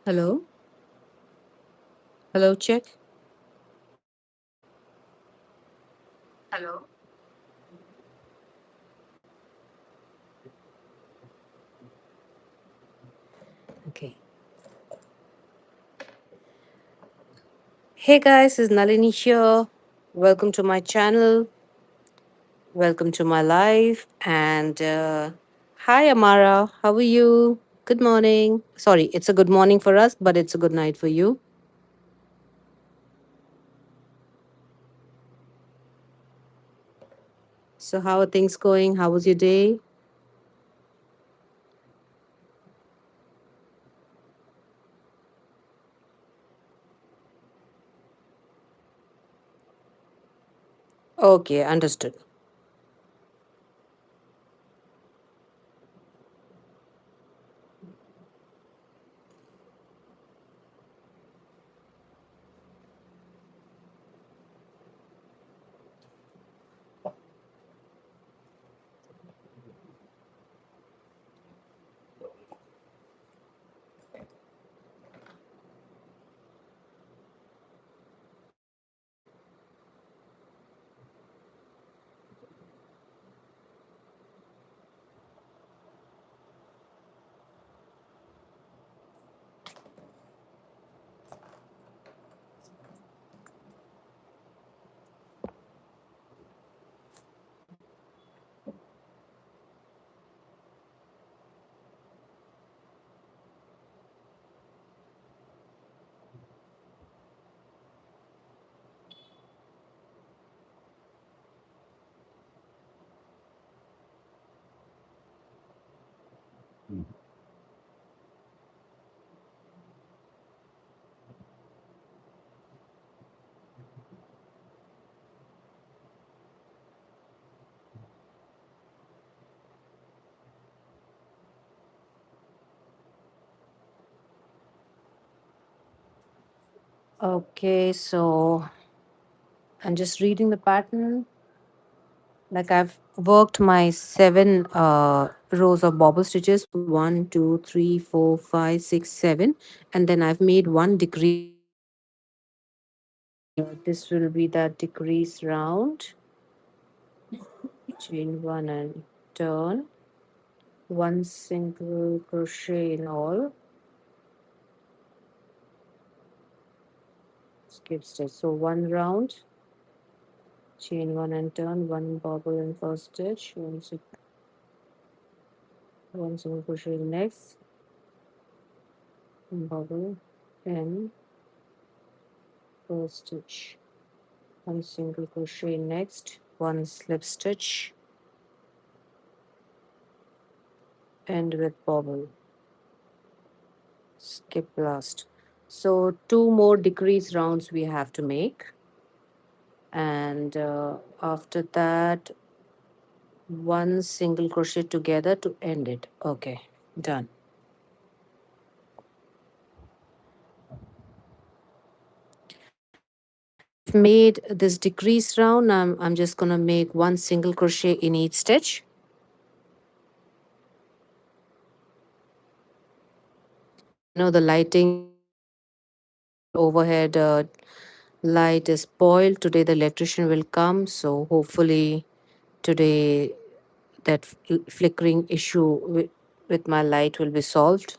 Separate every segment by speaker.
Speaker 1: Hello? Hello, check. Okay. Hey guys, is Nalini here. Welcome to my channel. Welcome to my live. And hi, Amara. How are you? Good morning. Sorry, it's a good morning for us, but it's a good night for you. So, how are things going? How was your day? Okay, understood. Okay, so I'm just reading the pattern. Like I've worked my seven rows of bobble stitches, one, two, three, four, five, six, seven, and then I've made one decrease. This will be that decrease round. Chain one and turn. One single crochet in all. Skip stitch. So one round, chain one and turn, one bobble in first stitch, one single crochet in next, one bobble in first stitch, one single crochet next, one slip stitch, end with bobble, skip last. So two more decrease rounds we have to make, and after that one single crochet together to end it. Okay, done. I've made this decrease round. I'm just gonna make one single crochet in each stitch. I know the lighting overhead light is spoiled. Today the electrician will come, so hopefully today that flickering issue with my light will be solved.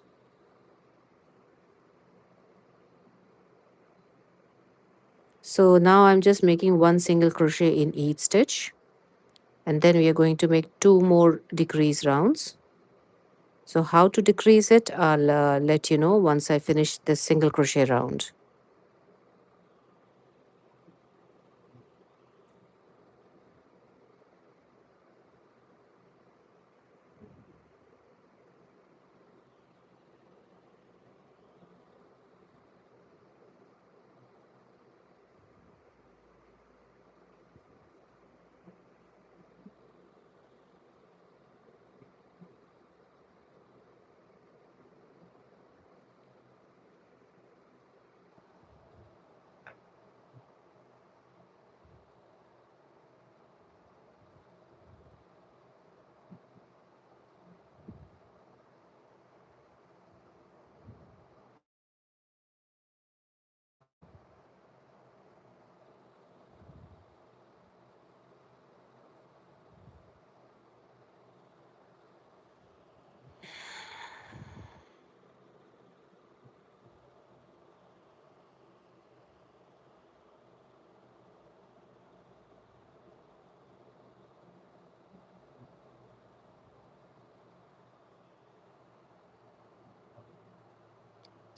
Speaker 1: So now I'm just making one single crochet in each stitch, and then we are going to make two more decrease rounds. So how to decrease it, I'll let you know once I finish this single crochet round.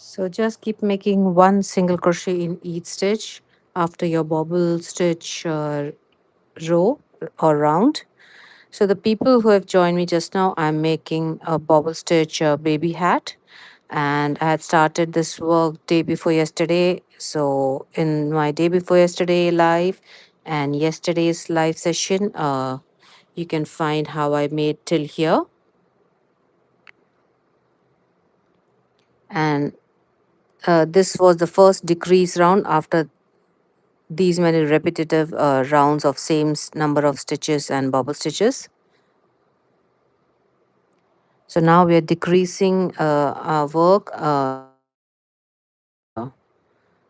Speaker 1: So just keep making one single crochet in each stitch after your bobble stitch row or round. So the people who have joined me just now, I'm making a bobble stitch baby hat, and I had started this work day before yesterday. So in my day before yesterday live and yesterday's live session, you can find how I made till here. And this was the first decrease round after these many repetitive rounds of same number of stitches and bobble stitches. So now we are decreasing our work in this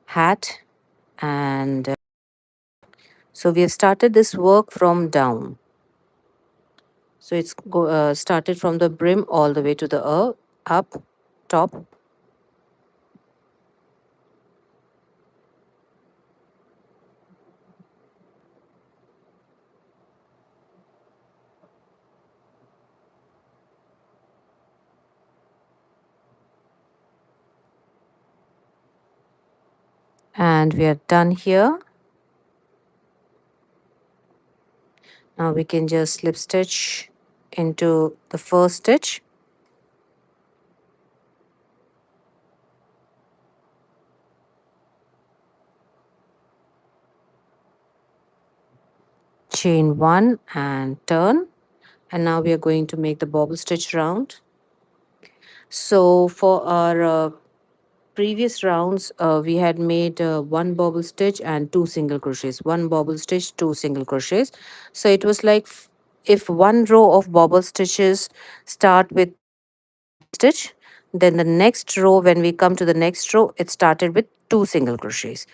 Speaker 1: hat, and so we have started this work from down. So it's started from the brim all the way to the up top, and we are done here. Now we can just slip stitch into the first stitch, chain one and turn. And now we are going to make the bobble stitch round. So for our previous rounds, we had made one bobble stitch and two single crochets, one bobble stitch, two single crochets. So it was like if one row of bobble stitches start with one bobble stitch, then the next row, when we come to the next row, it started with two single crochets.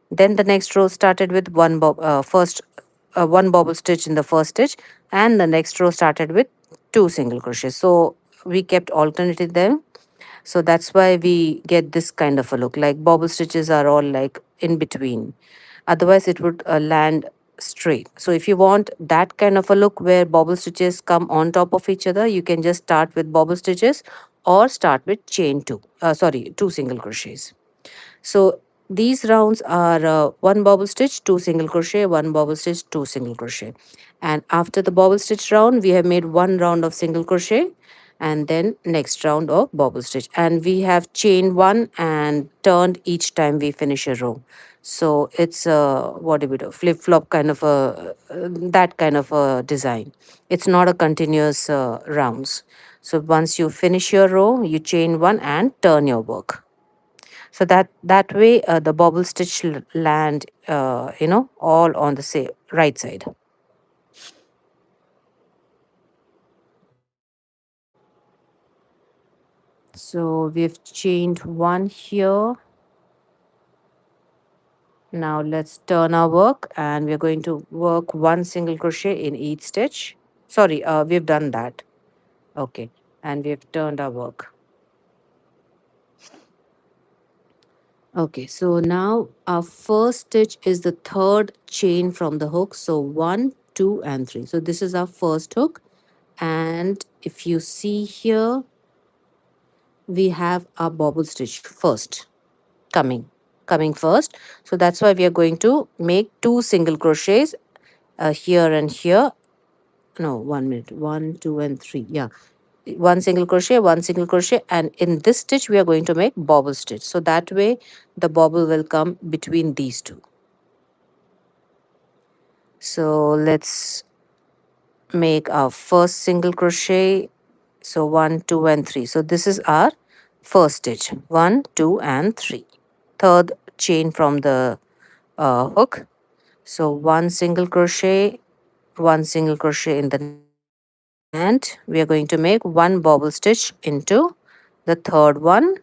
Speaker 1: Then the next row started with one bobble stitch in the first stitch, and the next row started with two single crochets. So we kept alternating them, so that's why we get this kind of a look. Like bobble stitches are all like in between. Otherwise, it would land straight. So if you want that kind of a look where bobble stitches come on top of each other, you can just start with bobble stitches or start with chain two. Sorry, two single crochets. So these rounds are one bobble stitch, two single crochet, one bobble stitch, two single crochet. And after the bobble stitch round, we have made one round of single crochet and then next round of bobble stitch. And we have chain one and turned each time we finish a row. So it's what do we do? Flip flop kind of a that kind of a design. It's not a continuous rounds. So once you finish your row, you chain one and turn your work. So that way the bobble stitch land all on the same right side. So we've chained one here. Now let's turn our work, and we're going to work one single crochet in each stitch. Sorry, we've done that. Okay, and we've turned our work. Okay, so now our first stitch is the third chain from the hook. So one, two, and three. So this is our first hook. And if you see here, we have our bobble stitch first coming first. So that's why we are going to make two single crochets here and here. No, 1 minute, one, two, and three. Yeah, one single crochet, one single crochet, and in this stitch we are going to make bobble stitch. So that way the bobble will come between these two. So let's make our first single crochet. So one, two, and three. So this is our first stitch. One, two, and three. Third chain from the hook. So one single crochet in the next stitch, and we are going to make one bobble stitch into the third one.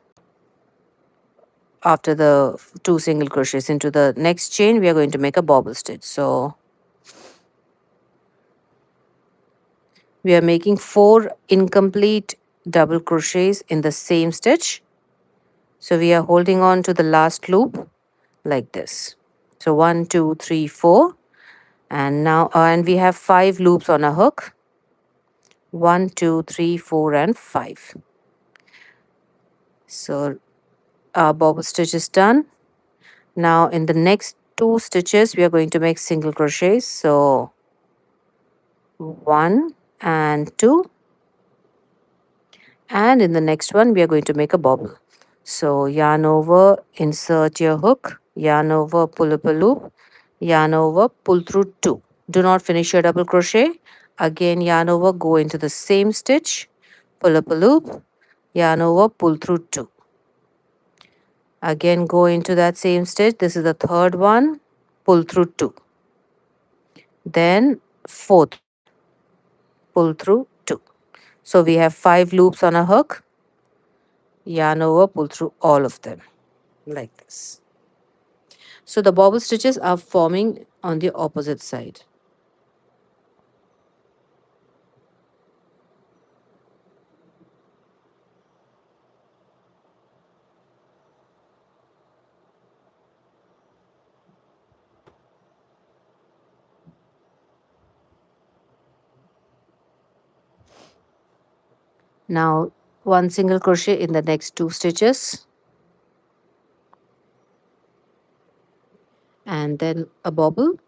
Speaker 1: After the two single crochets into the next chain, we are going to make a bobble stitch. So we are making four incomplete double crochets in the same stitch. So we are holding on to the last loop like this. So one, two, three, four, and now and we have five loops on a hook. One, two, three, four, and five. So our bobble stitch is done. Now in the next two stitches we are going to make single crochets. So 1 and 2, and in the next one we are going to make a bobble. So yarn over, insert your hook, yarn over, pull up a loop, yarn over, pull through 2. Do not finish your double crochet. Again yarn over, go into the same stitch, pull up a loop, yarn over, pull through 2. Again go into that same stitch. This is the third one, pull through 2. Then fourth, pull through 2. So we have 5 loops on a hook, yarn over, pull through all of them like this. So the bobble stitches are forming on the opposite side. Now one single crochet in the next 2 stitches, and then a bobble,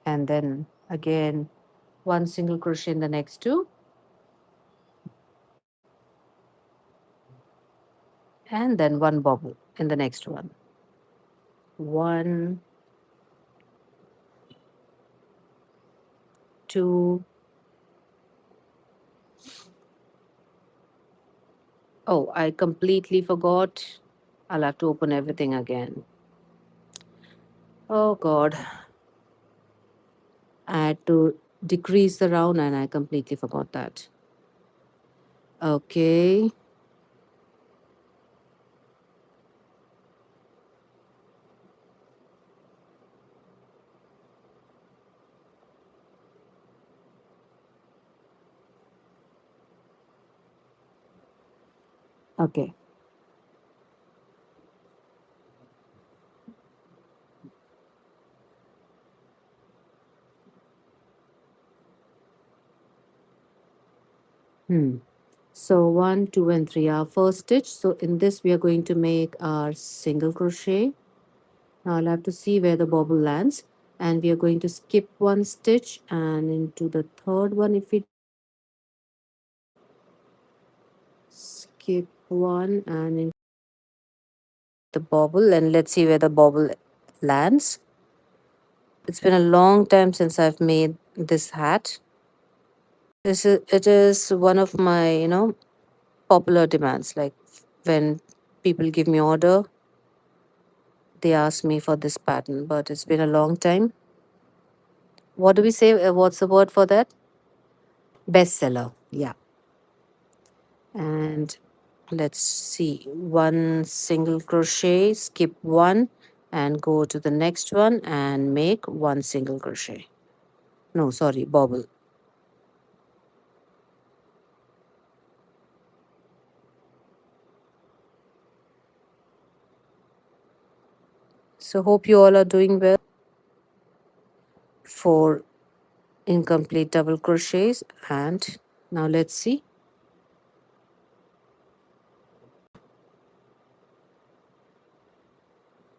Speaker 1: and then again one single crochet in the next 2, and then one bobble in the next one. 1, 2. Oh, I completely forgot. I'll have to open everything again. Oh God, I had to decrease the round and I completely forgot that. Okay. Okay. Hmm. So 1, 2, and 3 are first stitch. So in this we are going to make our single crochet. Now I'll have to see where the bobble lands, and we are going to skip one stitch and into the third one. If we skip one and into the bobble, and let's see where the bobble lands. It's been a long time since I've made this hat. It is one of my popular demands. Like when people give me order, they ask me for this pattern, but it's been a long time. What do we say? What's the word for that? Bestseller. Yeah. And let's see. One single crochet, skip one, and go to the next one and make one single crochet. No, sorry, bobble. So hope you all are doing well. For incomplete double crochets, and now let's see.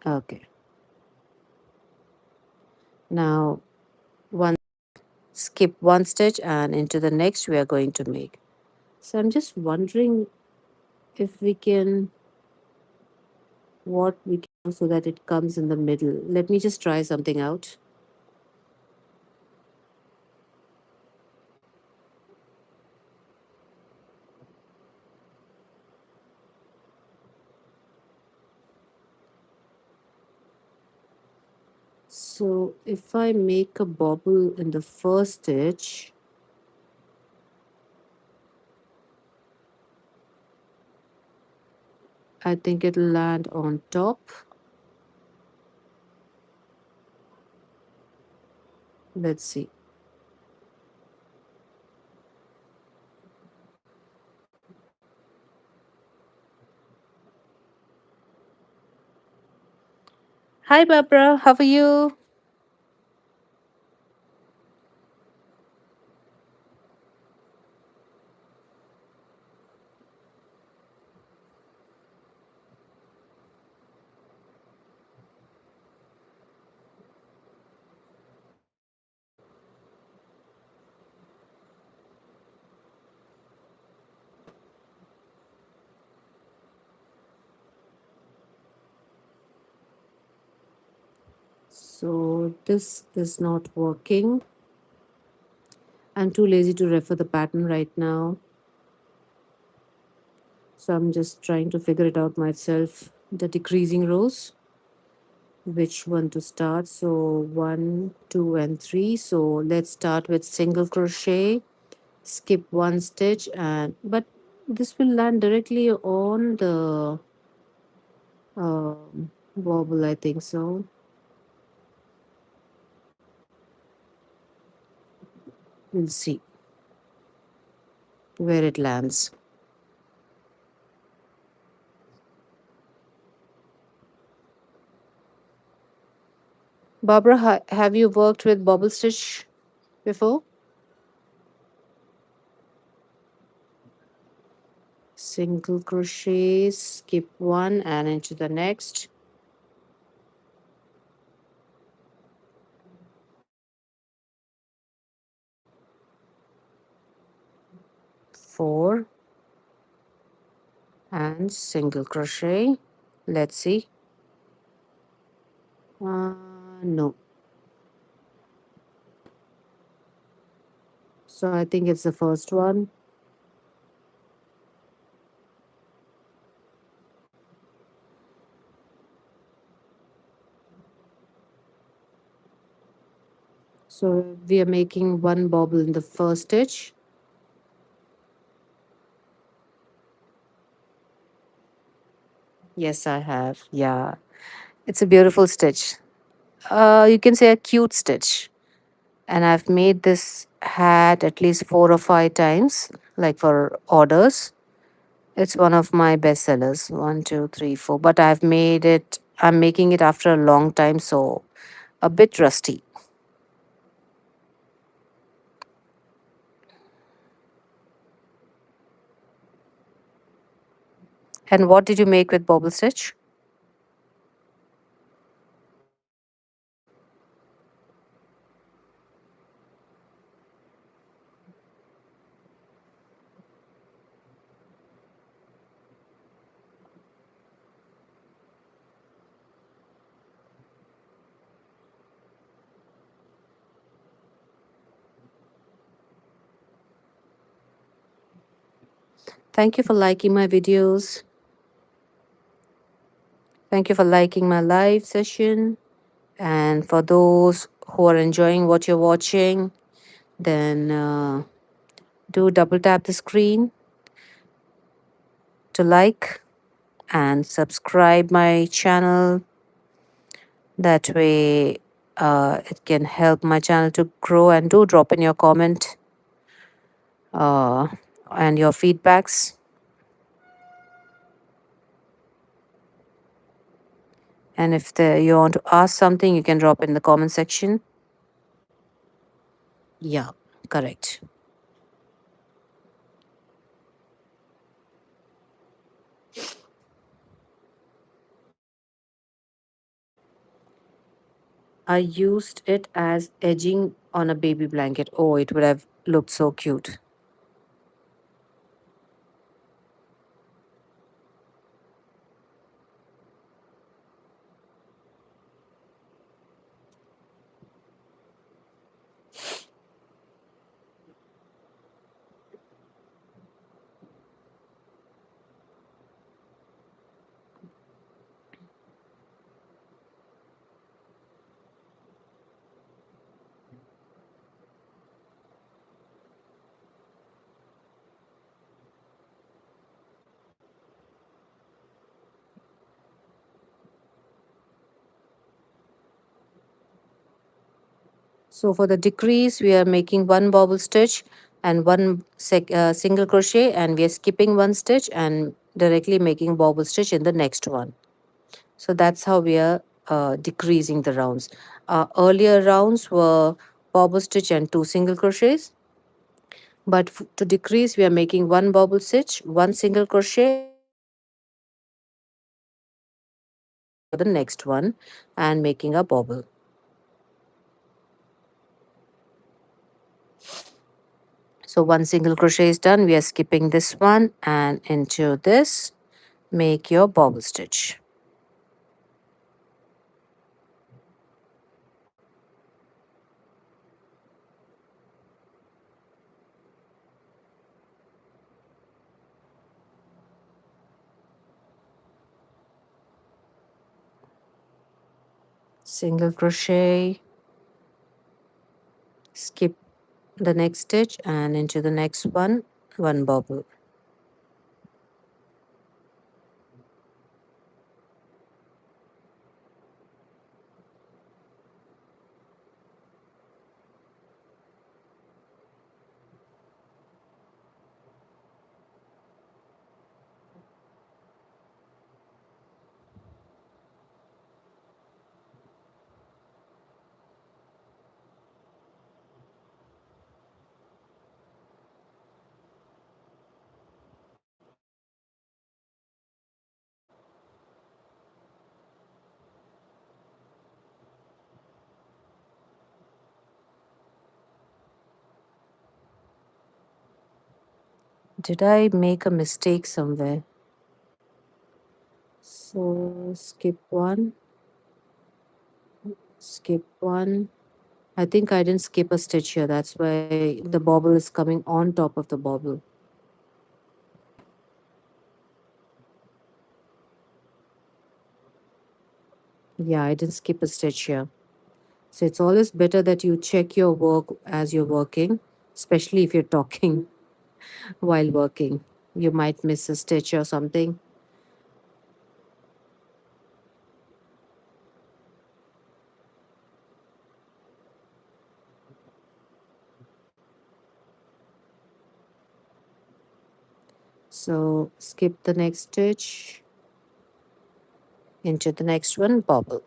Speaker 1: Okay. Now one, skip one stitch and into the next we are going to make. So I'm just wondering if we can, what we can, so that it comes in the middle. Let me just try something out. So if I make a bobble in the first stitch, I think it'll land on top. Let's see. Hi, Barbara. How are you? So this is not working. I'm too lazy to refer the pattern right now. So I'm just trying to figure it out myself. The decreasing rows, which one to start. So 1, 2, and 3. So let's start with single crochet, skip one stitch, and but this will land directly on the wobble, I think so. We'll see where it lands. Barbara, have you worked with bobble stitch before? Single crochet, skip one, and into the next. 4 and single crochet. Let's see. No. So I think it's the first one. So we are making one bobble in the first stitch. Yes, I have. Yeah. It's a beautiful stitch. You can say a cute stitch. And I've made this hat at least 4 or 5 times, like for orders. It's one of my best sellers. 1, 2, 3, 4. But I'm making it after a long time, so a bit rusty. And what did you make with bobble stitch? Thank you for liking my videos. Thank you for liking my live session. And for those who are enjoying what you're watching, then do double tap the screen to like and subscribe my channel. That way, it can help my channel to grow. And do drop in your comment uh, and your feedbacks. And if you want to ask something, you can drop in the comment section. Yeah, correct. I used it as edging on a baby blanket. Oh, it would have looked so cute. So for the decrease, we are making one bobble stitch and one single crochet, and we are skipping one stitch and directly making bobble stitch in the next one. So that's how we are decreasing the rounds. Earlier rounds were bobble stitch and two single crochets, but to decrease, we are making one bobble stitch, one single crochet, and directly making a bobble stitch for the next one and making a bobble. So one single crochet is done. We are skipping this one and into this, make your bobble stitch. Single crochet, skip the next stitch and into the next one, one bobble. Did I make a mistake somewhere? So skip one. I think I didn't skip a stitch here. That's why the bobble is coming on top of the bobble. Yeah, I didn't skip a stitch here. So it's always better that you check your work as you're working, especially if you're talking while working. You might miss a stitch or something. So skip the next stitch into the next one, bobble.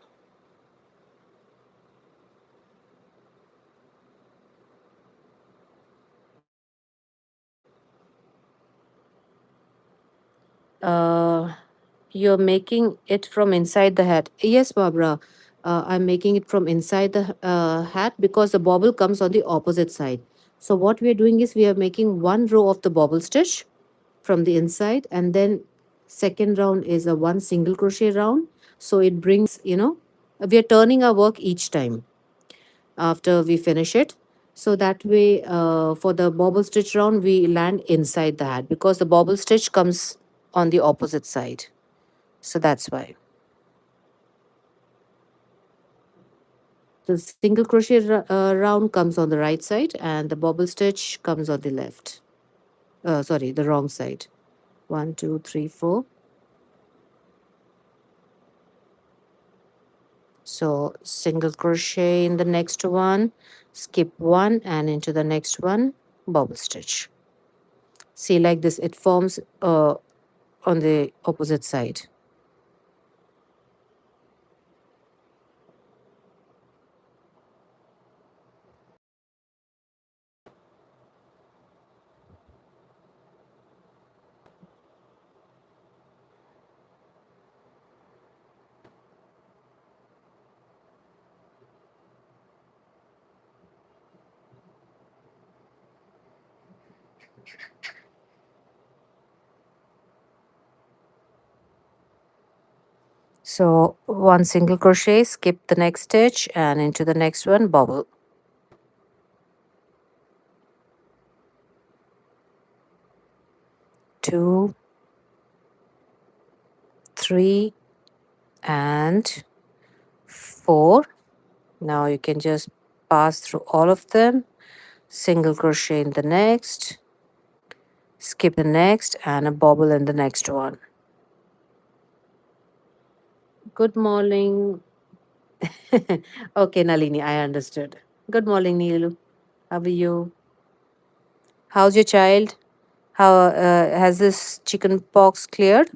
Speaker 1: Uh, you're making it from inside the hat. Yes, Barbara. I'm making it from inside the hat because the bobble comes on the opposite side. So what we are doing is we are making one row of the bobble stitch from the inside, and then second round is a one single crochet round. So it brings, we are turning our work each time after we finish it. So that way, for the bobble stitch round, we land inside the hat because the bobble stitch comes on the opposite side. So that's why. The single crochet round comes on the right side and the bobble stitch comes on the left. Sorry, the wrong side. One, two, three, four. So single crochet in the next one, skip one and into the next one, bobble stitch. See, like this, it forms on the opposite side. So one single crochet, skip the next stitch and into the next one, bobble. Two, three, and four. Now you can just pass through all of them, single crochet in the next, skip the next, and a bobble in the next one. Good morning. Okay, Nalini, I understood. Good morning, Neil. How are you? How's your child? How has this chicken pox cleared?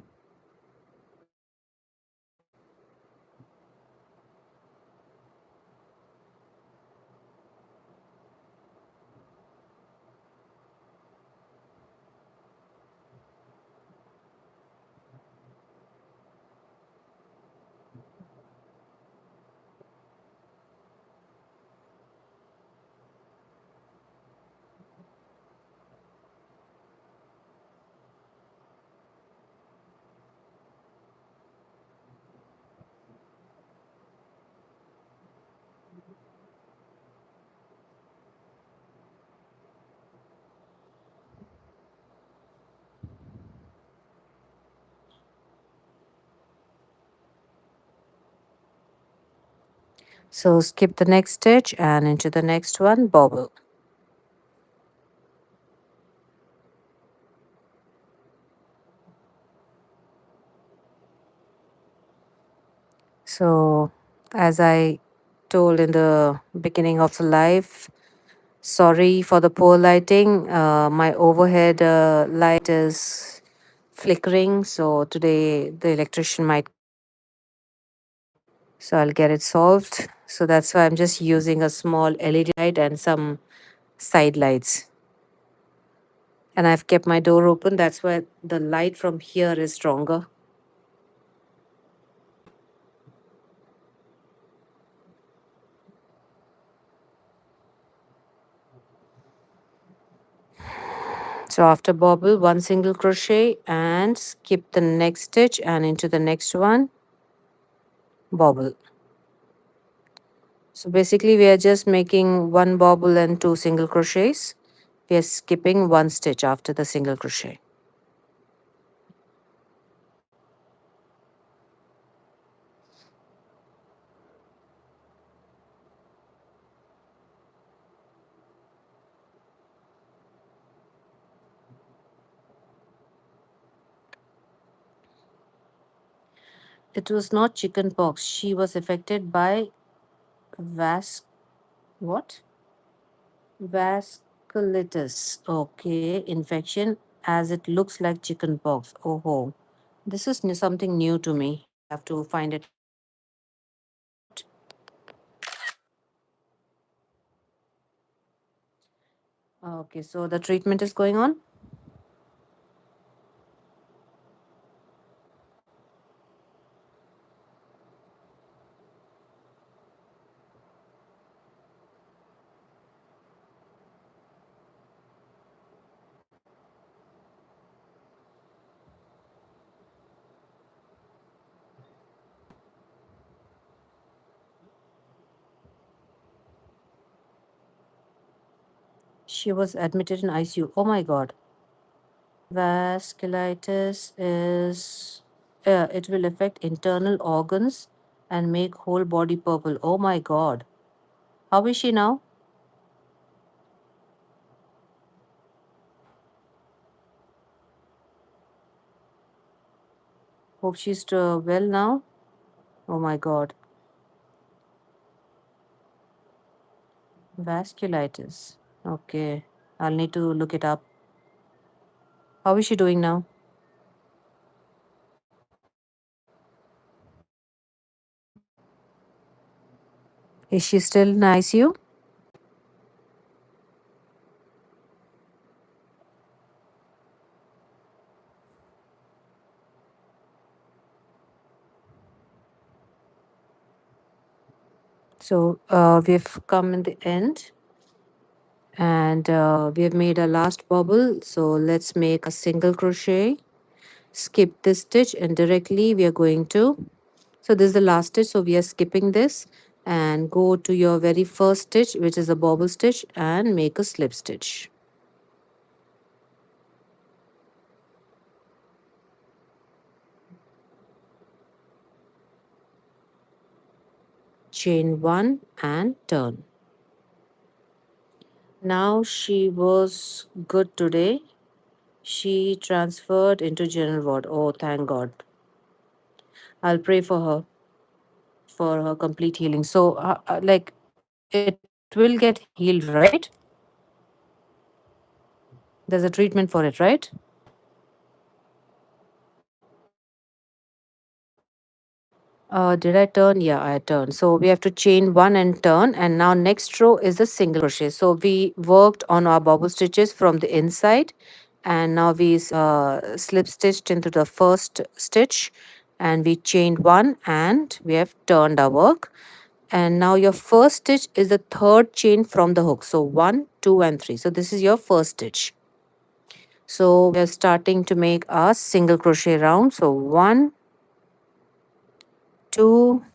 Speaker 1: So skip the next stitch and into the next one, bobble. So, as I told in the beginning of the live, sorry for the poor lighting. My overhead light is flickering, so today the electrician might come. So I'll get it solved. So that's why I'm just using a small LED light and some side lights. And I've kept my door open. That's why the light from here is stronger. So after bobble, one single crochet and skip the next stitch and into the next one, bobble. So basically we are just making one bobble and two single crochets. We are skipping one stitch after the single crochet. It was not chicken pox. She was affected by vas what? Vasculitis. Okay, infection as it looks like chicken pox. Oh ho. This is something new to me. I'll have to find it out. Okay, so the treatment is going on. She was admitted in ICU. Oh my god. Vasculitis is it will affect internal organs and make whole body purple. Oh my god. How is she now? Hope she's well now. Oh my god. Vasculitis. Okay. I'll need to look it up. How is she doing now? Is she still in ICU? So we've come in the end and we have made a last bubble. So let's make a single crochet, skip this stitch, and directly we are going to. So this is the last stitch. So we are skipping this and go to your very first stitch, which is a bobble stitch, and make a slip stitch. Chain one and turn. Now she was good today. She transferred into general ward. Oh, thank God. I'll pray for her complete healing. So, like, it was It will get healed, right? There's a treatment for it, right? Did I turn? Yeah, I turned. So we have to chain one and turn. And now next row is the single crochet. So we worked on our bobble stitches from the inside. And now we slip stitched into the first stitch. And we chained one and we have turned our work. And now your first stitch is the third chain from the hook. So one, two, and three. So this is your first stitch. So we are starting to make a single crochet round. So one, two,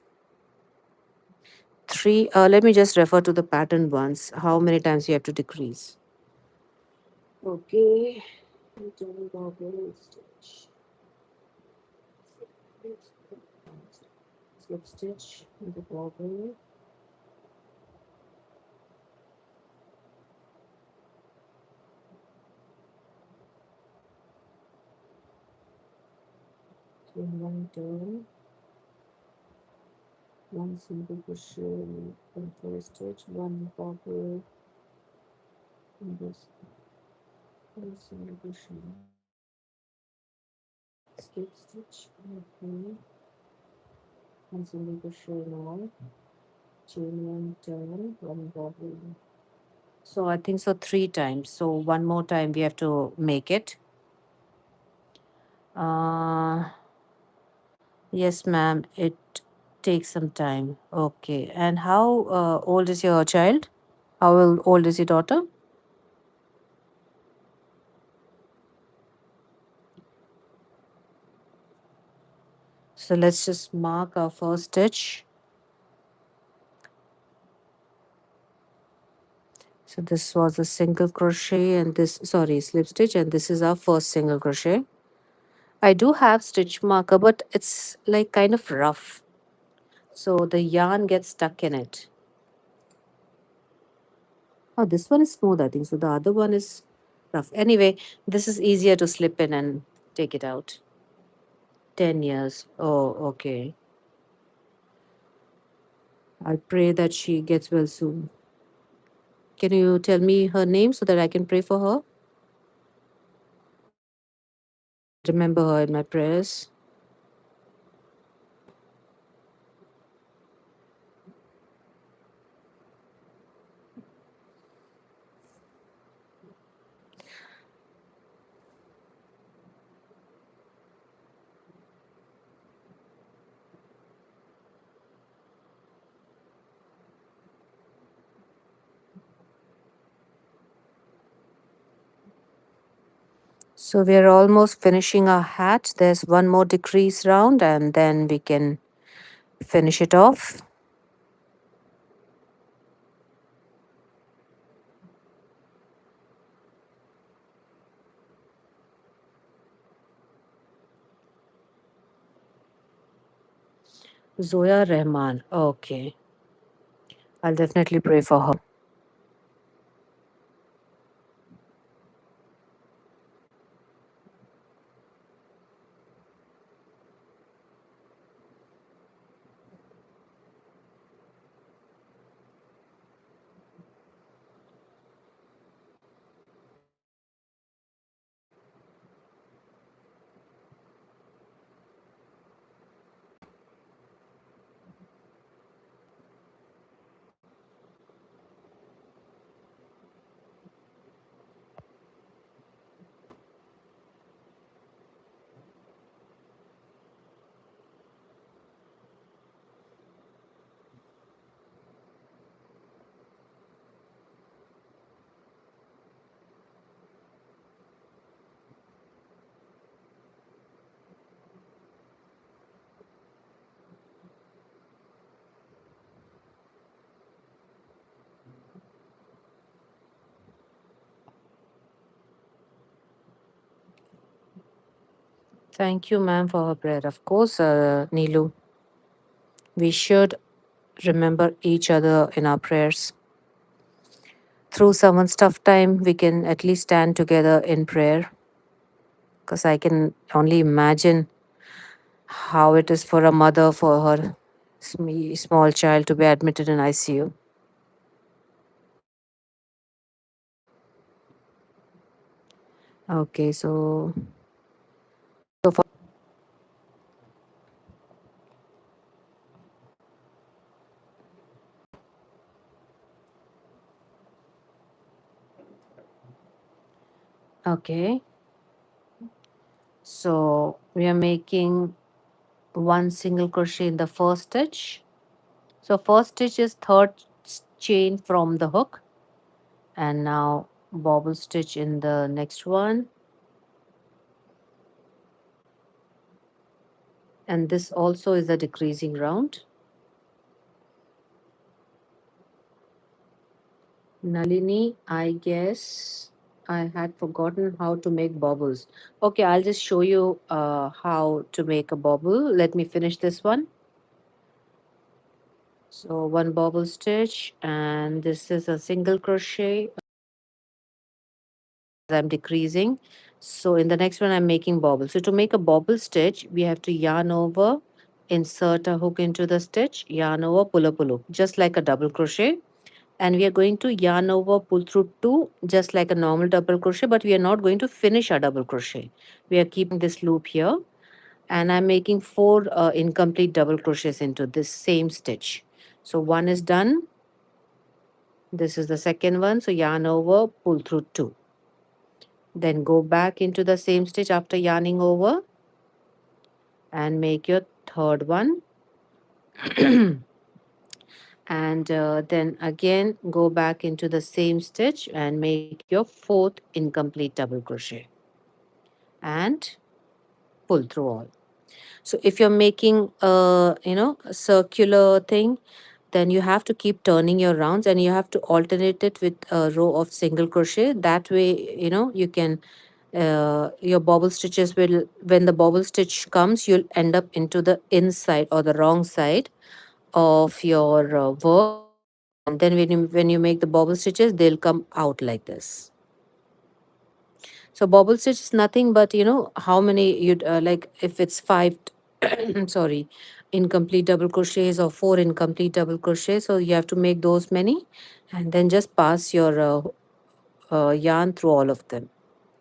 Speaker 1: three. Let me just refer to the pattern once. How many times you have to decrease? Okay. Double bobble stitch. Slip stitch in the bobble. So one turn, one single crochet in first stitch, one bobble in this one single crochet. Slip stitch. Okay. One single crochet now. Chain one turn, one bobble. So I think so three times. So one more time we have to make it. Uh, yes, ma'am. It takes some time. Okay. And how old is your child? How old is your daughter? So let's just mark our first stitch. So this was a single crochet and this, sorry, slip stitch, and this is our first single crochet. I do have stitch marker, but it's like kind of rough. So the yarn gets stuck in it. Oh, this one is smooth, I think. So the other one is rough. Anyway, this is easier to slip in and take it out. 10 years. Oh, okay. I pray that she gets well soon. Can you tell me her name so that I can pray for her? I'll remember her in my prayers. So we are almost finishing our hat. There's one more decrease round and then we can finish it off. Zoya Rahman. Okay. I'll definitely pray for her. Thank you, ma'am, for her prayer. Of course, Neelu, we should remember each other in our prayers. Through someone's tough time, we can at least stand together in prayer. Because I can only imagine how it is for a mother for her small child to be admitted in ICU. Okay, so for okay, so we are making one single crochet in the first stitch. So first stitch is third chain from the hook, and now bobble stitch in the next one, and this also is a decreasing round. Nalini, I guess I had forgotten how to make bobbles. Okay, I'll just show you how to make a bobble. Let me finish this one. So one bobble stitch, and this is a single crochet. I'm decreasing. So in the next one, I'm making bobble. So to make a bobble stitch, we have to yarn over, insert a hook into the stitch, yarn over, pull up, just like a double crochet. And we are going to yarn over, pull through two, just like a normal double crochet, but we are not going to finish our double crochet. We are keeping this loop here, and I'm making four incomplete double crochets into this same stitch. So one is done. This is the second one. So yarn over, pull through two. Then go back into the same stitch after yarning over and make your third one. And then again go back into the same stitch and make your fourth incomplete double crochet and pull through all. So if you're making a circular thing, then you have to keep turning your rounds and you have to alternate it with a row of single crochet. That way, you can your bobble stitches will, when the bobble stitch comes, you'll end up into the inside or the wrong side of your work, and then when you make the bobble stitches, they'll come out like this. So bobble stitch is nothing but how many you'd like, if it's five sorry, incomplete double crochets or four incomplete double crochets, so you have to make those many and then just pass your yarn through all of them.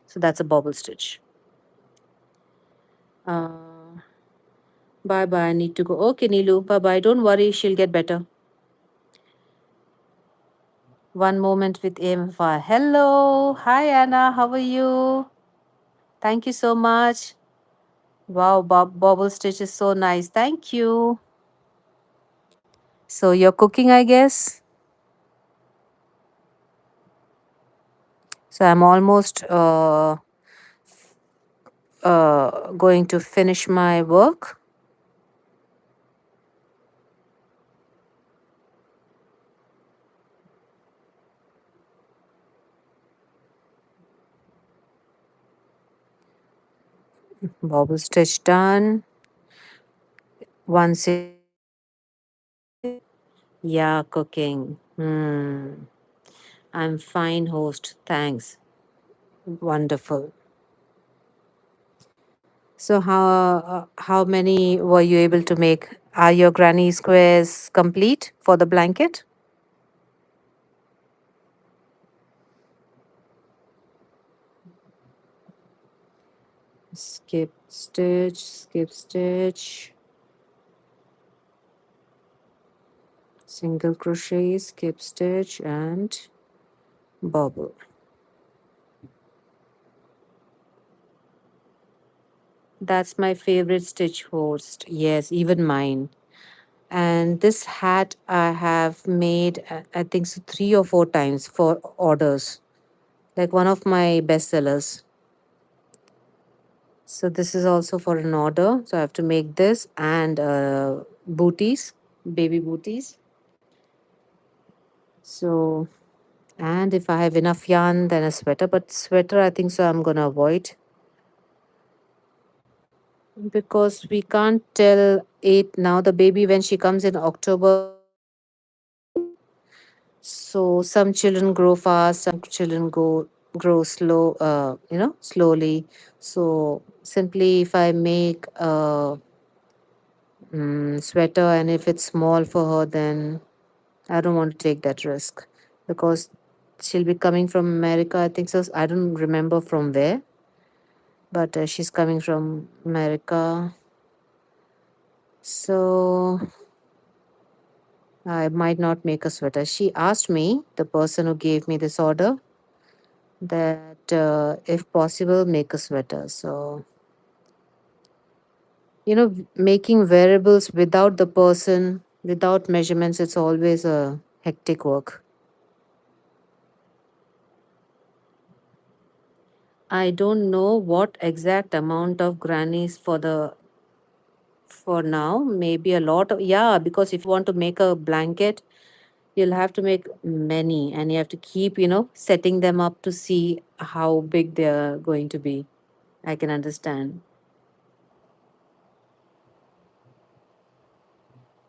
Speaker 1: So that's a bobble stitch. uh, Bye bye, I need to go. Okay, Nilu, bye bye, don't worry, she'll get better. One moment with AMFR. Hello, hi Anna, how are you? Thank you so much. Wow, bobble stitch is so nice. Thank you. So you're cooking, I guess. So I'm almost going to finish my work. Bobble stitch done. Once it, yeah, cooking. I'm fine, host. Thanks. Wonderful. So how many were you able to make? Are your granny squares complete for the blanket? Skip stitch, single crochet, skip stitch, and bobble. That's my favorite stitch, host. Yes, even mine. And this hat I have made, I think so, 3 or 4 times for orders. Like one of my bestsellers. So this is also for an order. So I have to make this and booties, baby booties. So, and if I have enough yarn, then a sweater. But sweater, I think so, I'm gonna avoid because we can't tell it now. The baby, when she comes in October, so some children grow fast, some children grow slow, slowly. So simply, if I make a sweater and if it's small for her, then I don't want to take that risk because she'll be coming from America. I think so. I don't remember from where. but she's coming from America. So I might not make a sweater. She asked me, the person who gave me this order, that if possible, make a sweater. So, making wearables without the person, without measurements, it's always a hectic work. I don't know what exact amount of grannies for now. Maybe a lot of, yeah, because if you want to make a blanket, you'll have to make many and you have to keep, setting them up to see how big they're going to be. I can understand.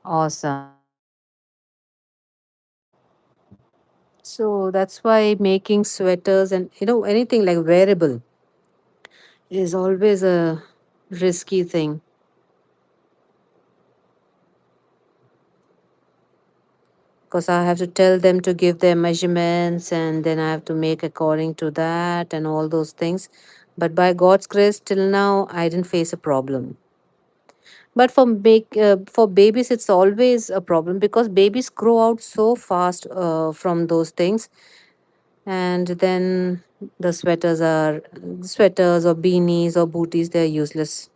Speaker 1: Awesome. So that's why making sweaters and anything like wearable is always a risky thing, because I have to tell them to give their measurements and then I have to make according to that and all those things. But by God's grace, till now, I didn't face a problem. But for babies, it's always a problem because babies grow out so fast from those things, and then the sweaters or beanies or booties, they're useless.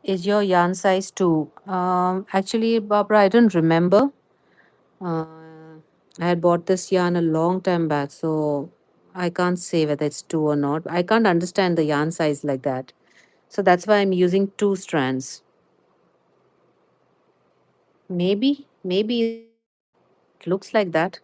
Speaker 1: Is your yarn size two? Actually, Barbara, I don't remember. Uh, I had bought this yarn a long time back, so I can't say whether it's two or not. I can't understand the yarn size like that. So that's why I'm using two strands. Maybe it looks like that.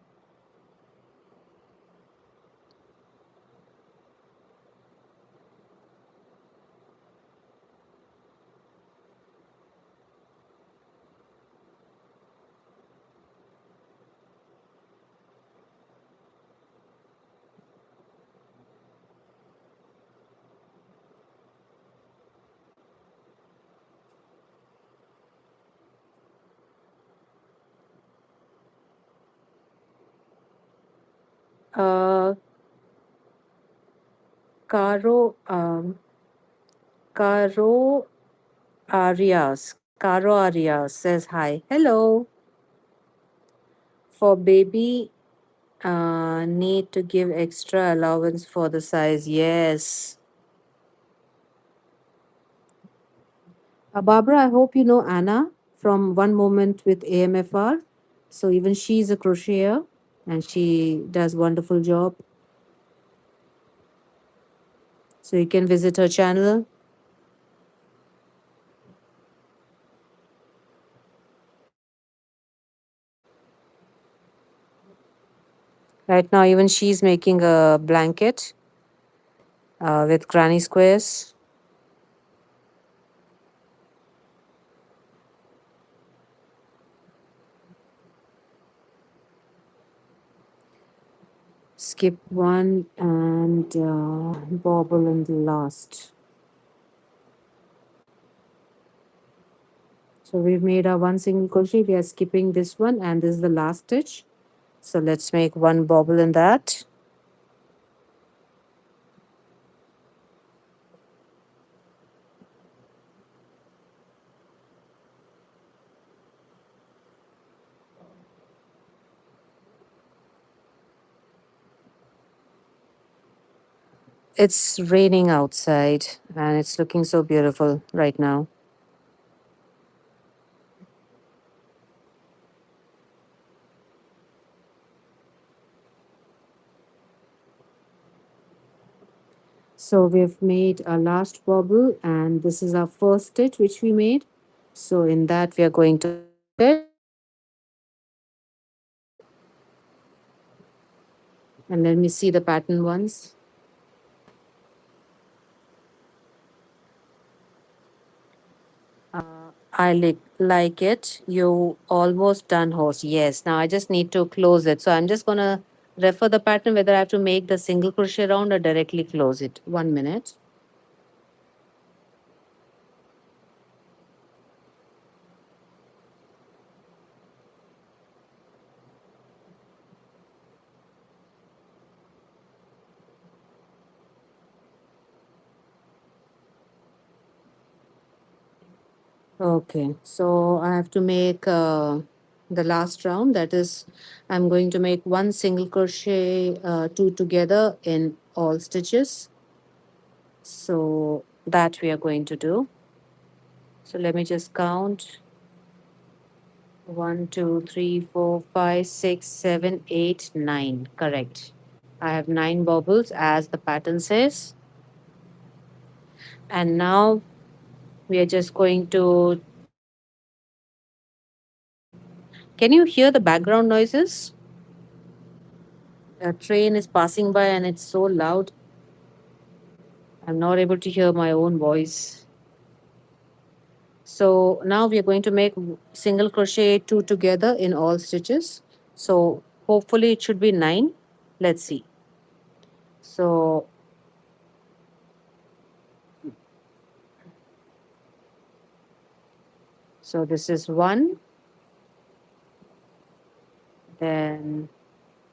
Speaker 1: Uh, Caro, Caro Caro Arias says hi. Hello. For baby, need to give extra allowance for the size. Yes. Barbara, I hope you know Anna from One Moment with AMFR. So even she's a crocheter and she does wonderful job. So you can visit her channel. Right now, even she's making a blanket with granny squares. Skip one and bobble in the last. So we've made our one single crochet. We are skipping this one, and this is the last stitch. So let's make one bobble in that. It's raining outside, and it's looking so beautiful right now. So we've made our last bobble, and this is our first stitch which we made. So in that we are going to it, and let me see the pattern once. I like it. You almost done, host. Yes. Now I just need to close it. So I'm just gonna refer the pattern whether I have to make the single crochet round or directly close it. 1 minute. Okay, so I have to make the last round. That is, I'm going to make one single crochet, two together in all stitches. So that we are going to do. So let me just count: one, two, three, four, five, six, seven, eight, nine. Correct. I have nine bobbles as the pattern says. And now we are just going to. Can you hear the background noises? A train is passing by and it's so loud. I'm not able to hear my own voice. So now we are going to make single crochet two together in all stitches. So hopefully it should be nine. Let's see. So this is one. Then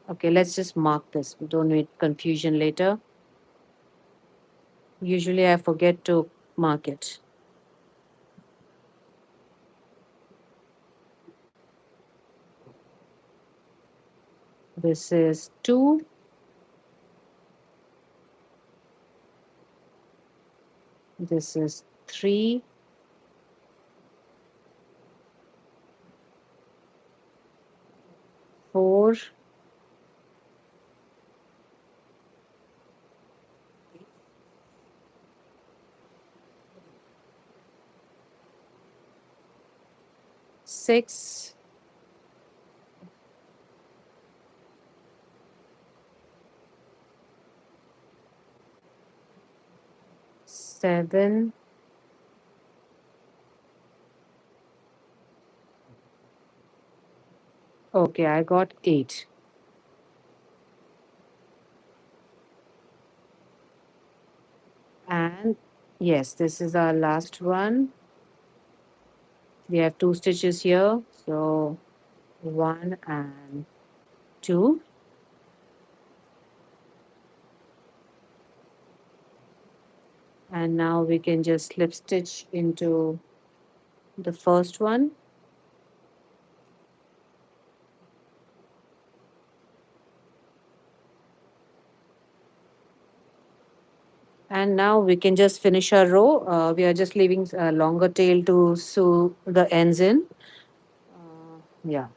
Speaker 1: okay, let's just mark this. We don't need confusion later. Usually I forget to mark it. This is two. This is three, 4, 6, 7. Okay, I got 8. And yes, this is our last one. We have two stitches here. So 1 and 2. And now we can just slip stitch into the first one. And now we can just finish our row. We are just leaving a longer tail to sew the ends in. Yeah.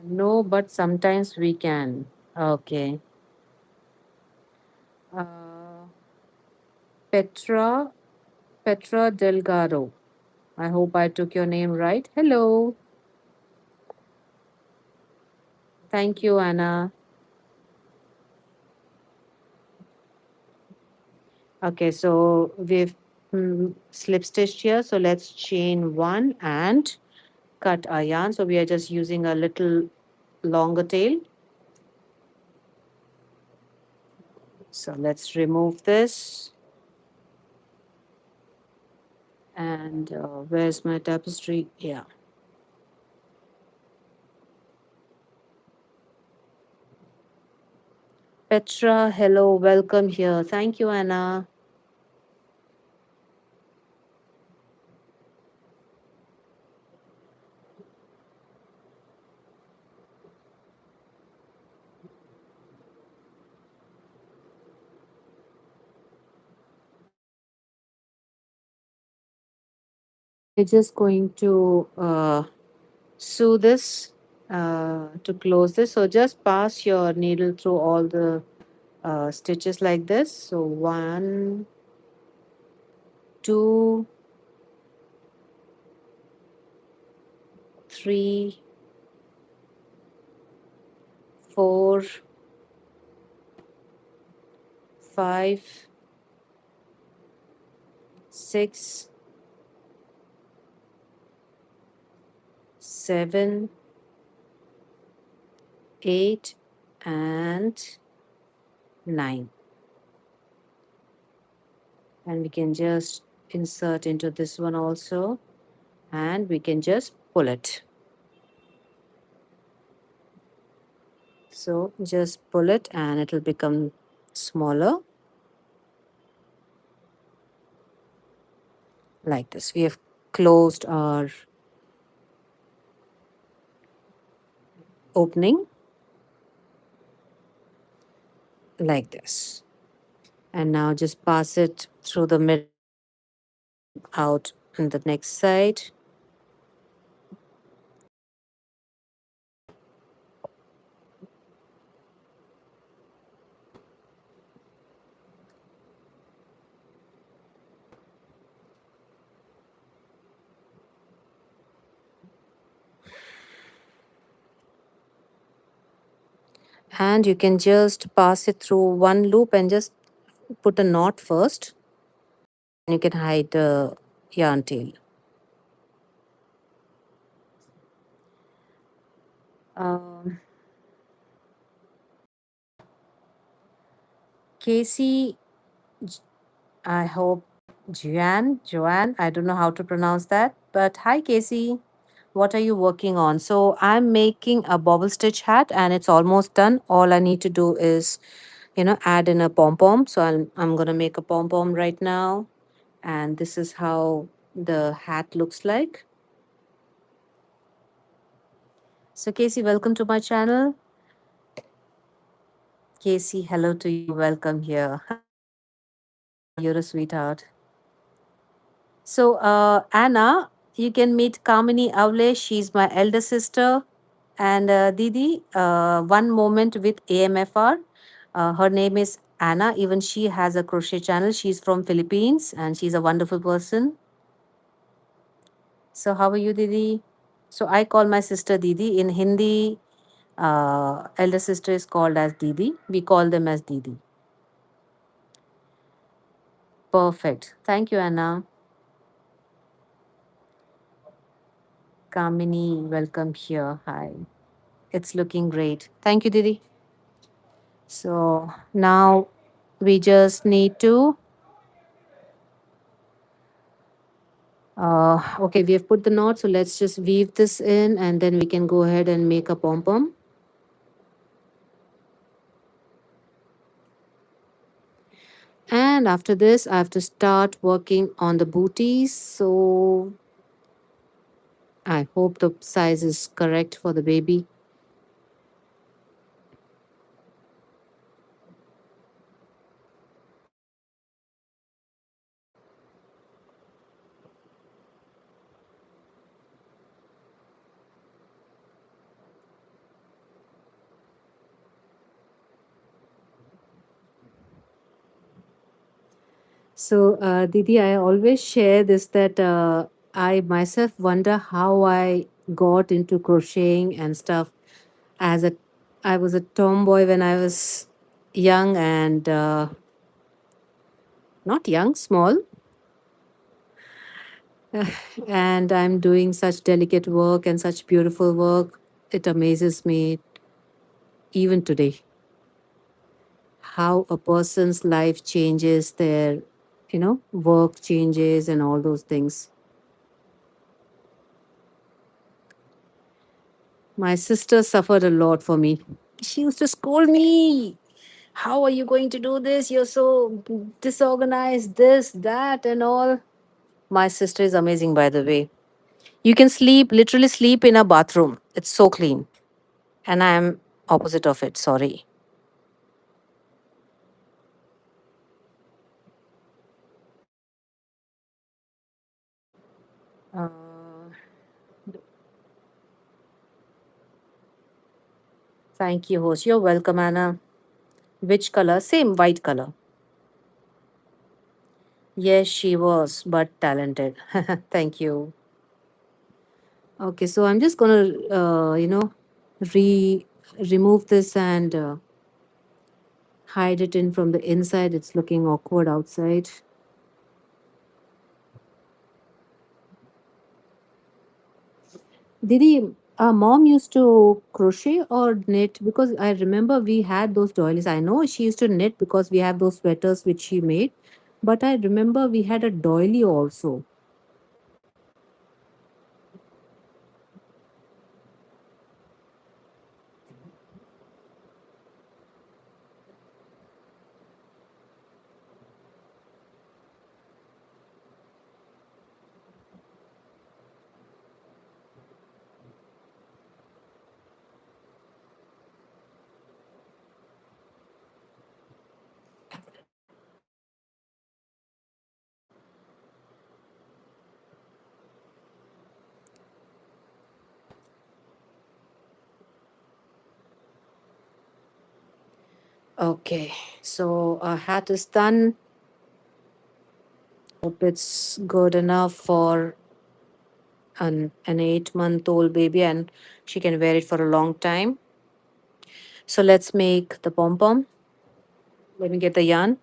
Speaker 1: No, but sometimes we can. Okay. Uh, Petra, Petra Delgado. I hope I took your name right. Hello. Thank you, Anna. Okay, so we've slip stitched here. So let's chain one and cut our yarn. So we are just using a little longer tail. So let's remove this. And where's my tapestry? Yeah. Petra, hello, welcome here. Thank you, Anna. We're just going to sew this to close this. So just pass your needle through all the stitches like this. So 1, 2, 3, 4, 5, 6, 7, 8, and 9. And we can just insert into this one also, and we can just pull it. So just pull it and it will become smaller, like this. We have closed our opening like this. And now just pass it through the middle and out on the next side. And you can just pass it through one loop and just put a knot first. You can hide the yarn tail. Um, Casey, I hope Joanne, I don't know how to pronounce that, but hi Casey. What are you working on? So I'm making a bobble stitch hat and it's almost done. All I need to do is, add in a pom pom. So I'm gonna make a pom pom right now, and this is how the hat looks like. So Casey, welcome to my channel. Casey, hello to you. Welcome here. You're a sweetheart. So, Anna, you can meet Kamini Avle. She's my elder sister. And Didi, one moment with AMFR. Her name is Anna. Even she has a crochet channel. She's from Philippines and she's a wonderful person. So, how are you, Didi? So, I call my sister Didi. In Hindi, elder sister is called as Didi. We call them as Didi. Perfect. Thank you, Anna. Kamini, welcome here. Hi. It's looking great. Thank you, Didi. So now we just need to, okay, we have put the knot. So let's just weave this in and then we can go ahead and make a pom pom. And after this, I have to start working on the booties. So I hope the size is correct for the baby. So, Didi, I always share this that I myself wonder how I got into crocheting and stuff. As a, I was a tomboy when I was young and not young, small, and I'm doing such delicate work and such beautiful work. It amazes me even today how a person's life changes, their, work changes, and all those things. My sister suffered a lot for me. She used to scold me. How are you going to do this? You're so disorganized, this, that, and all. My sister is amazing, by the way. You can sleep, literally sleep in a bathroom. It's so clean. And I am opposite of it. Sorry. Uh, Thank you, host. You're welcome, Anna. Which color? Same white color. Yes, she was, but talented. Thank you. Okay, so I'm just gonna, re remove this and hide it in from the inside. It's looking awkward outside. Didi, mom used to crochet or knit because I remember we had those doilies. I know she used to knit because we have those sweaters which she made, but I remember we had a doily also. Okay, so our hat is done. Hope it's good enough for an 8 month old baby and she can wear it for a long time. So let's make the pom pom. Let me get the yarn.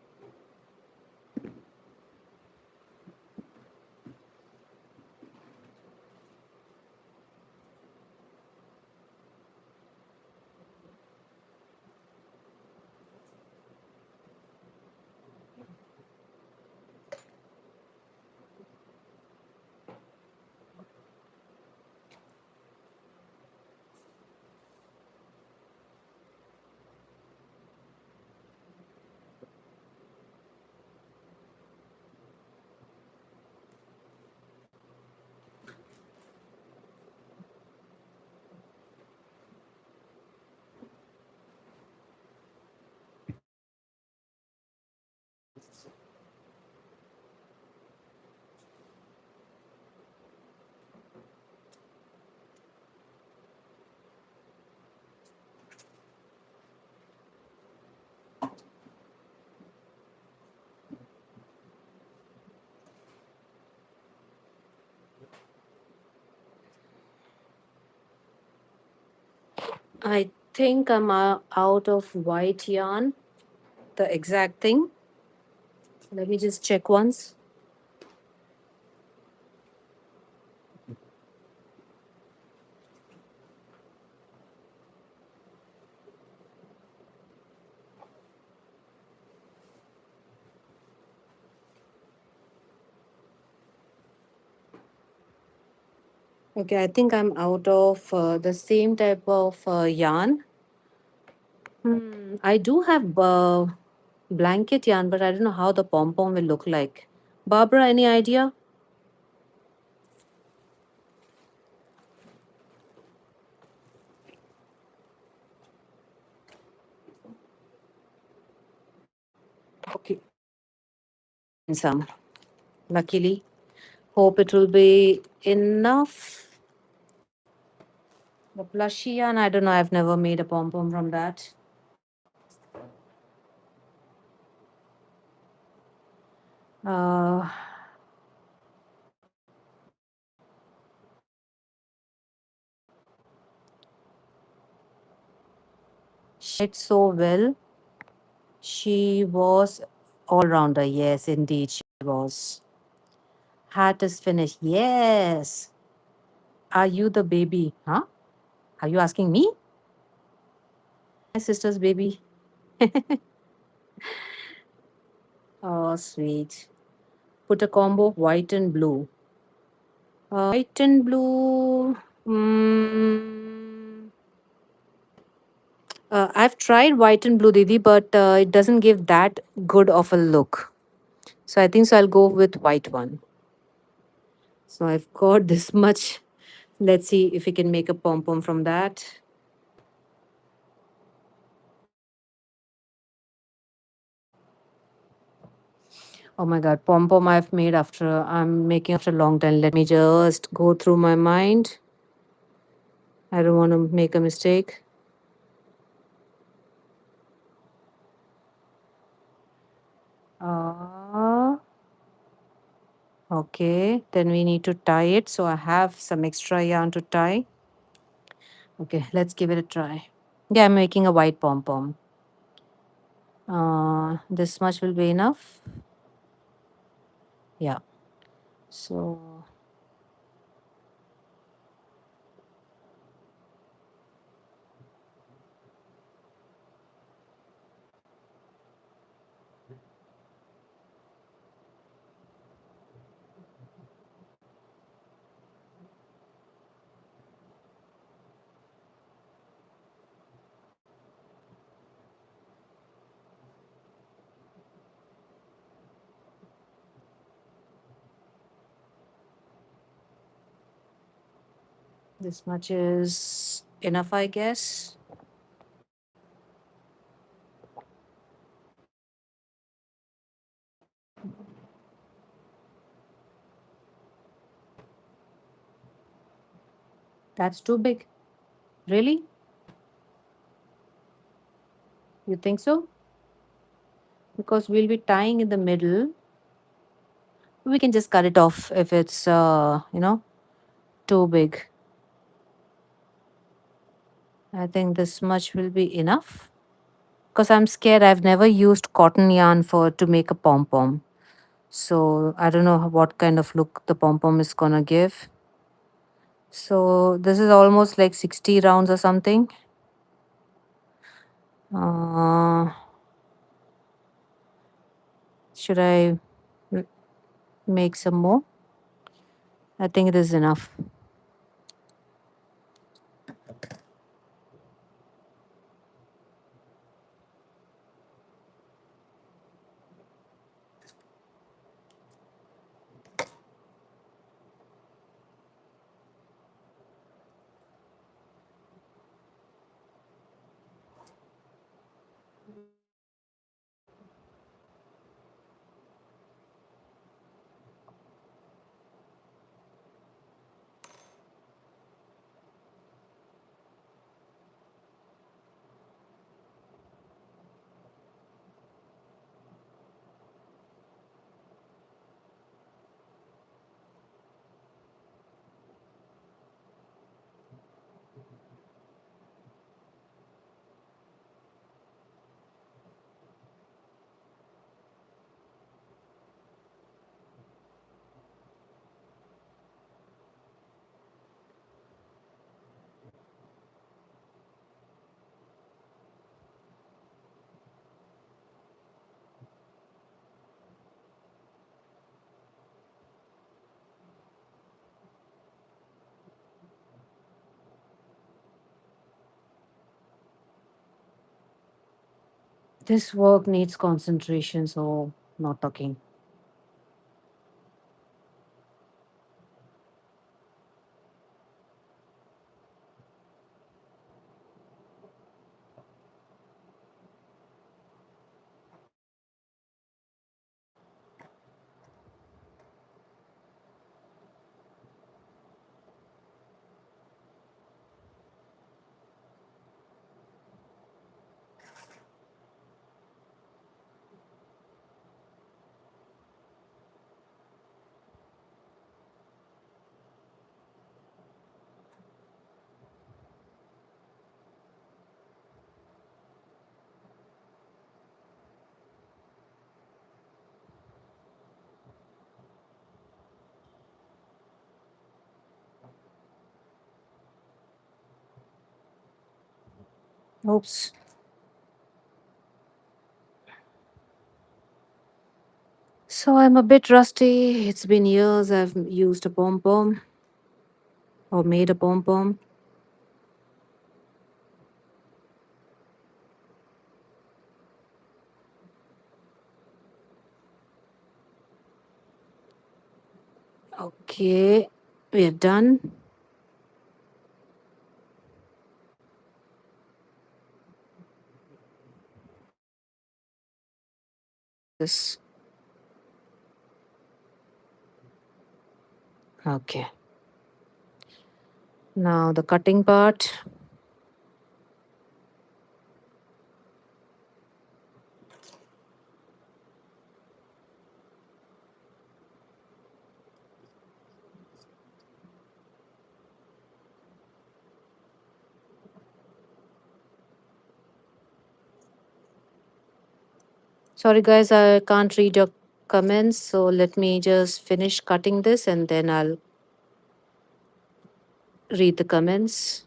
Speaker 1: I think I'm out of white yarn, the exact thing. Let me just check once. Okay, I think I'm out of the same type of yarn. I do have blanket yarn, but I don't know how the pom pom will look like. Barbara, any idea? Okay, some. Luckily, hope it will be enough. The plushy yarn, I don't know. I've never made a pom pom from that. Uh, she did so well. She was all rounder. Yes, indeed, she was. Hat is finished. Yes. Are you the baby? Huh? Are you asking me? My sister's baby. Oh, sweet. Put a combo of white and blue. White and blue. Mm, I've tried white and blue, Didi, but it doesn't give that good of a look. So I think so. I'll go with white one. So I've got this much. Let's see if we can make a pom pom from that. Oh my god, pom pom I've made after I'm making after a long time. Let me just go through my mind. I don't want to make a mistake. Uh, okay, then we need to tie it. So I have some extra yarn to tie. Okay, let's give it a try. Yeah, I'm making a white pom pom. This much will be enough. Yeah. So this much is enough, I guess. That's too big. Really? You think so? because we'll be tying in the middle. We can just cut it off if it's too big. I think this much will be enough because I'm scared. I've never used cotton yarn for to make a pom pom, so I don't know what kind of look the pom pom is gonna give. So this is almost like 60 rounds or something. Uh, should I m- make some more? I think it is enough. This work needs concentration, so not talking. Oops. So I'm a bit rusty. It's been years I've used a pom pom or made a pom pom. Okay, we're done. This. Okay. Now the cutting part. Sorry, guys, I can't read your comments. So let me just finish cutting this and then I'll read the comments.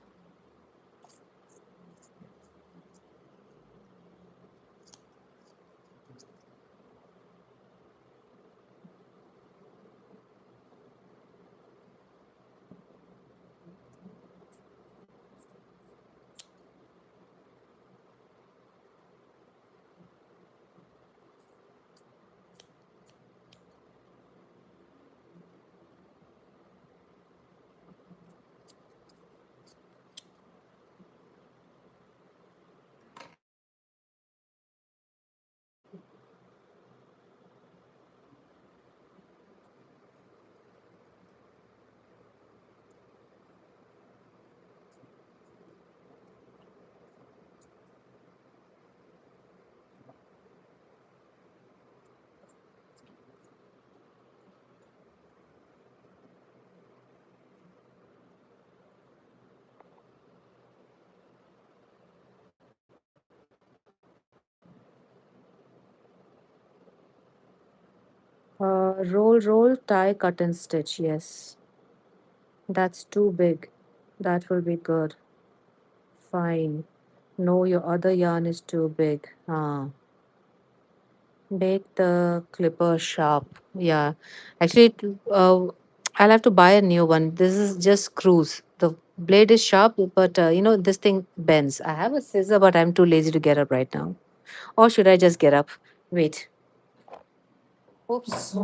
Speaker 1: Roll, roll, tie, cut, and stitch. Yes, that's too big. That will be good. Fine. No, your other yarn is too big. Make the clipper sharp. Yeah. Actually, I'll have to buy a new one. This is just screws. The blade is sharp, but this thing bends. I have a scissor, but I'm too lazy to get up right now. Or should I just get up? Wait. Oops.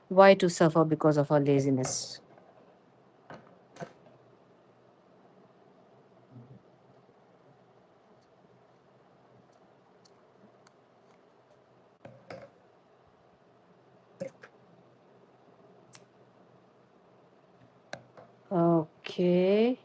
Speaker 1: Why to suffer because of our laziness? Okay.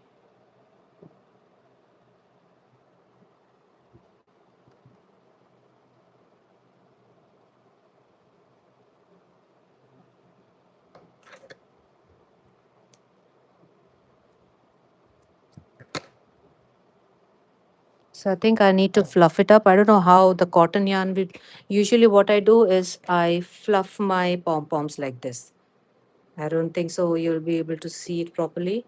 Speaker 1: So I think I need to fluff it up. I don't know how the cotton yarn will. Usually, what I do is I fluff my pom poms like this. I don't think so. You'll be able to see it properly.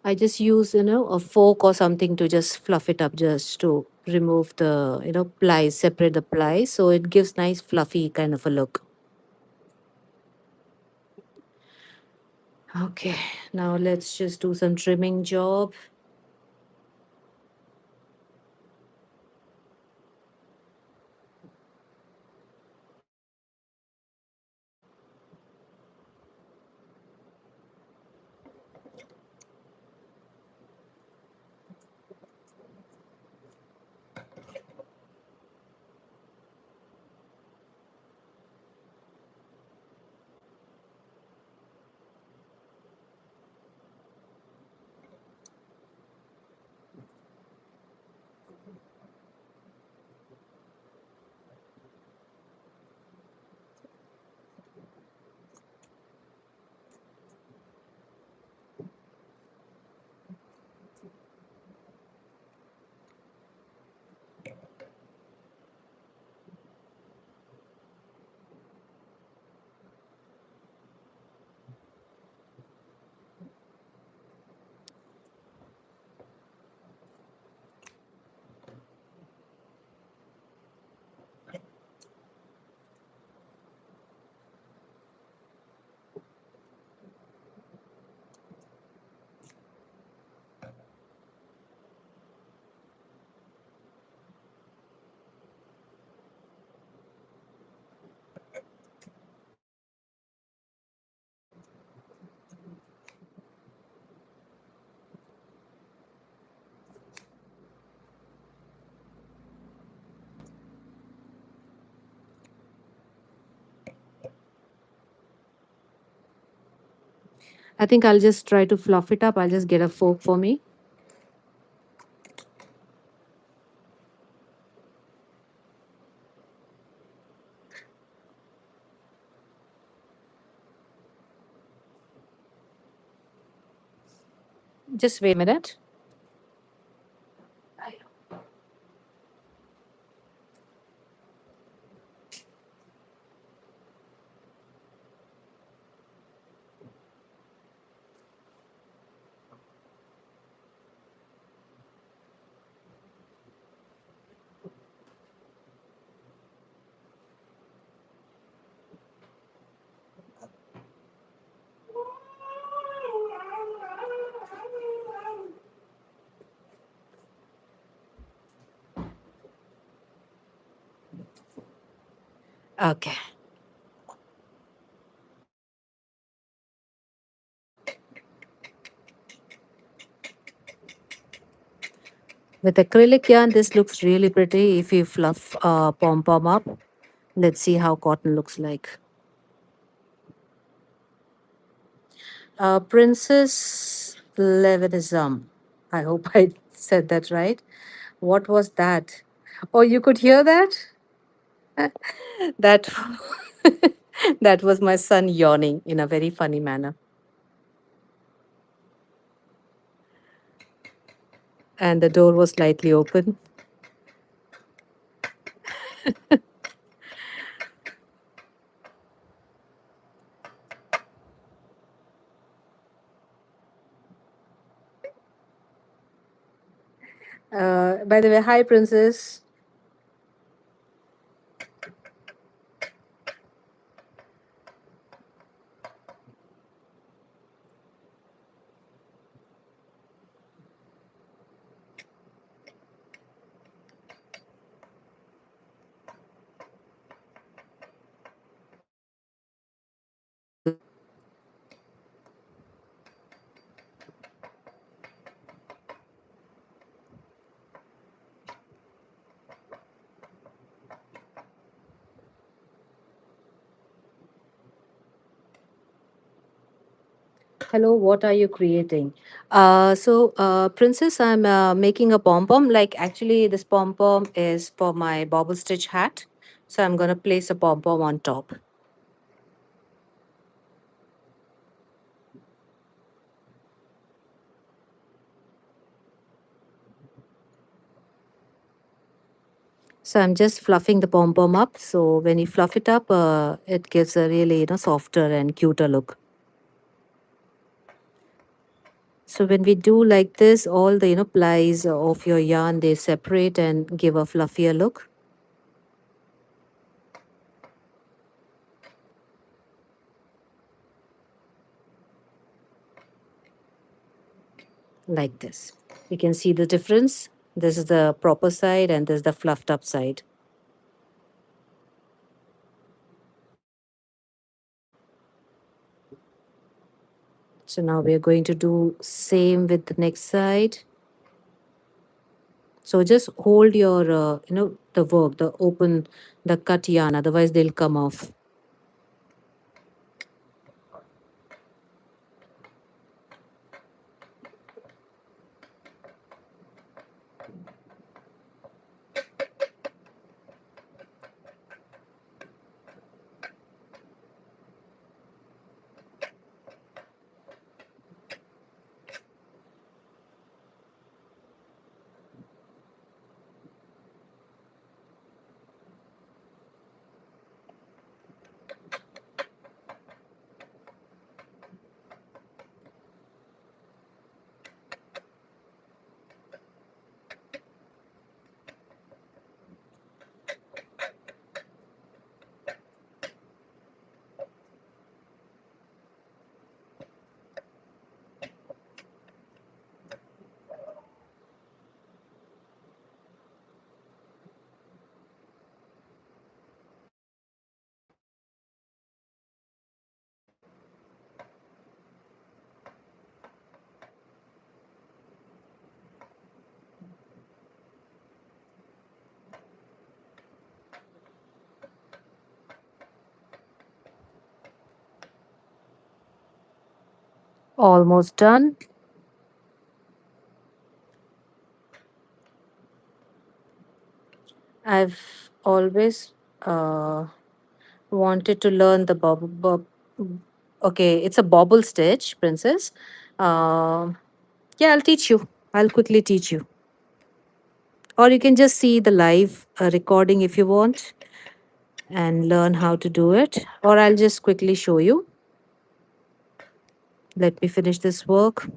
Speaker 1: I just use, a fork or something to just fluff it up, just to remove the, plies, separate the plies. So it gives nice fluffy kind of a look. Okay, now let's just do some trimming job. I think I'll just try to fluff it up. I'll just get a fork for me. Just wait a minute. Okay. With acrylic yarn, this looks really pretty if you fluff pom pom up. Let's see how cotton looks like. Princess Levinism. I hope I said that right. What was that? Oh, you could hear that? That that was my son yawning in a very funny manner. and the door was slightly open. By the way, hi, Princess. Hello, what are you creating? Princess, I'm making a pom pom. Like, actually, this pom pom is for my bobble stitch hat. So, I'm going to place a pom pom on top, so I'm just fluffing the pom pom up. So, when you fluff it up, it gives a really, softer and cuter look. So, when we do like this, all the, plies of your yarn, they separate and give a fluffier look, like this. You can see the difference. This is the proper side, and this is the fluffed up side. So now we are going to do same with the next side. So just hold your, the work, the open, the cut yarn, otherwise they'll come off. Almost done. I've always wanted to learn the okay, it's a bobble stitch, Princess. Yeah, I'll teach you. I'll quickly teach you. Or you can just see the live recording if you want and learn how to do it. Or I'll just quickly show you. Let me finish this work.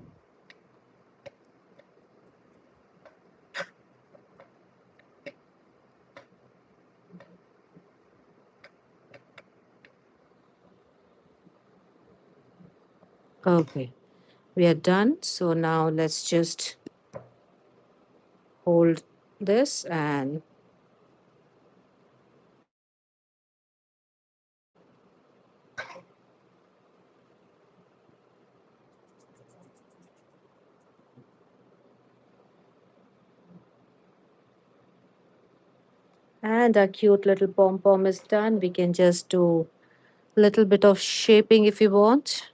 Speaker 1: Okay, we are done. So now let's just hold this and our cute little pom pom is done. We can just do a little bit of shaping if you want.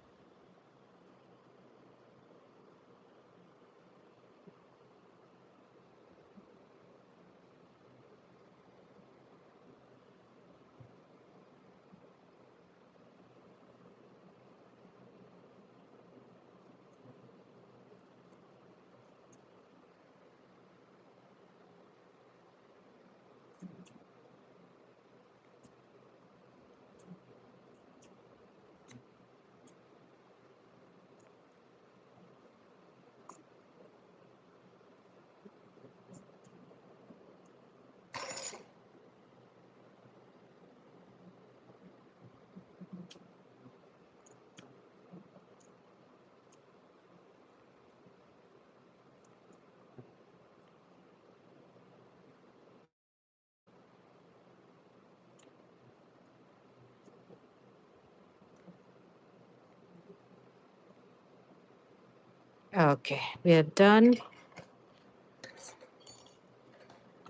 Speaker 1: Okay, we are done.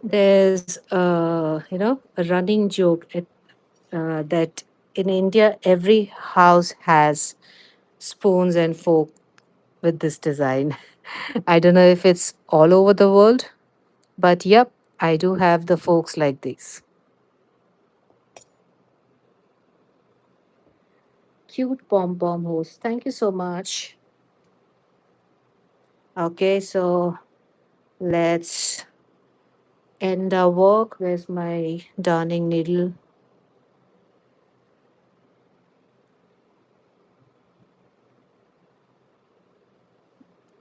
Speaker 1: There's a running joke that in India every house has spoons and fork with this design. I don't know if it's all over the world, but yep, I do have the forks like these. Cute pom pom host. Thank you so much. Okay, so let's end our work. Where's my darning needle?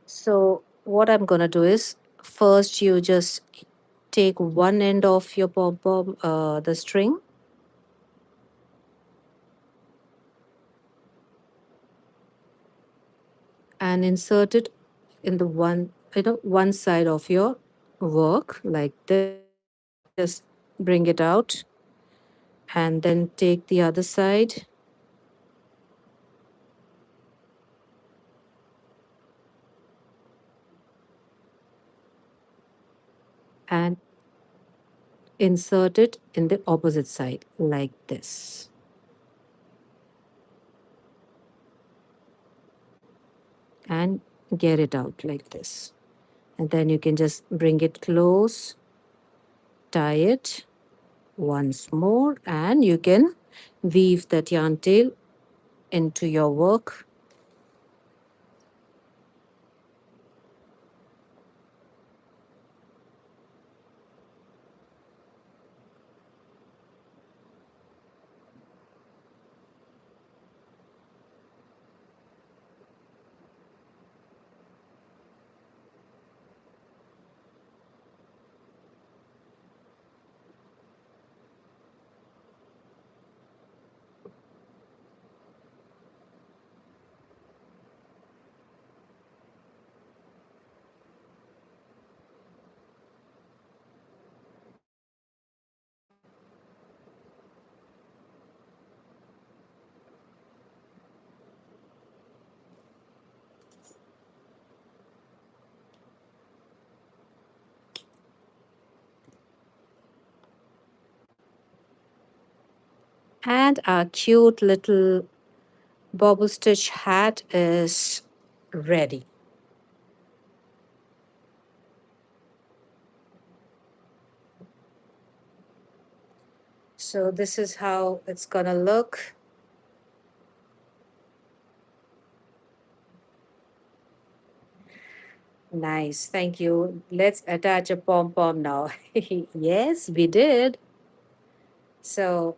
Speaker 1: So, what I'm gonna do is first you just take one end of your pom pom, the string, and insert it in the one side of your work like this. Just bring it out, and then take the other side and insert it in the opposite side like this, and get it out like this. And then you can just bring it close, tie it once more, and you can weave that yarn tail into your work. And our cute little bobble stitch hat is ready. So this is how it's gonna look. Nice, thank you. Let's attach a pom pom now. Yes, we did. So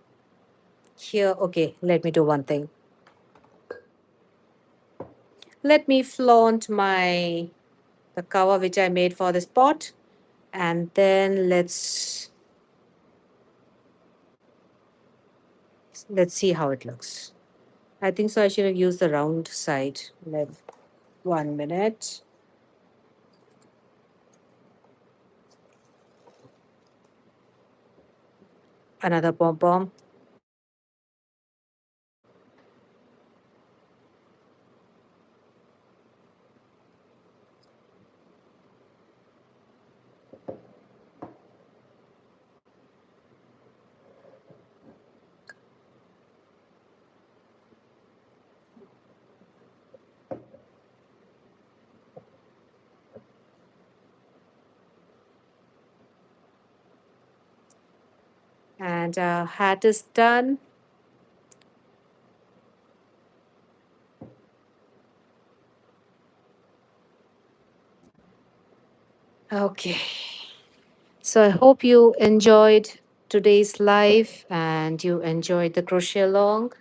Speaker 1: here, okay, let me do one thing. Let me flaunt my the cover which I made for this pot, and then let's see how it looks. I think so. I should have used the round side. Let 1 minute. Another pom pom, and hat is done. Okay. So I hope you enjoyed today's live and you enjoyed the crochet along.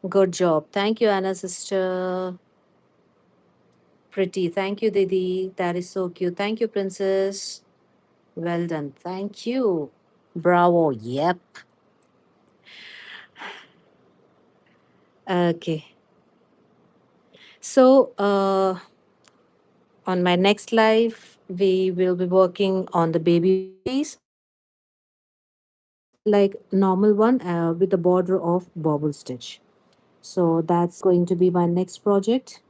Speaker 1: Good job. Thank you, Anna sister. Pretty. Thank you, Didi. That is so cute. Thank you, Princess. Well done. Thank you. Bravo. Yep. Okay. So, on my next live, we will be working on the baby booties. like normal one with a border of bobble stitch. So that's going to be my next project.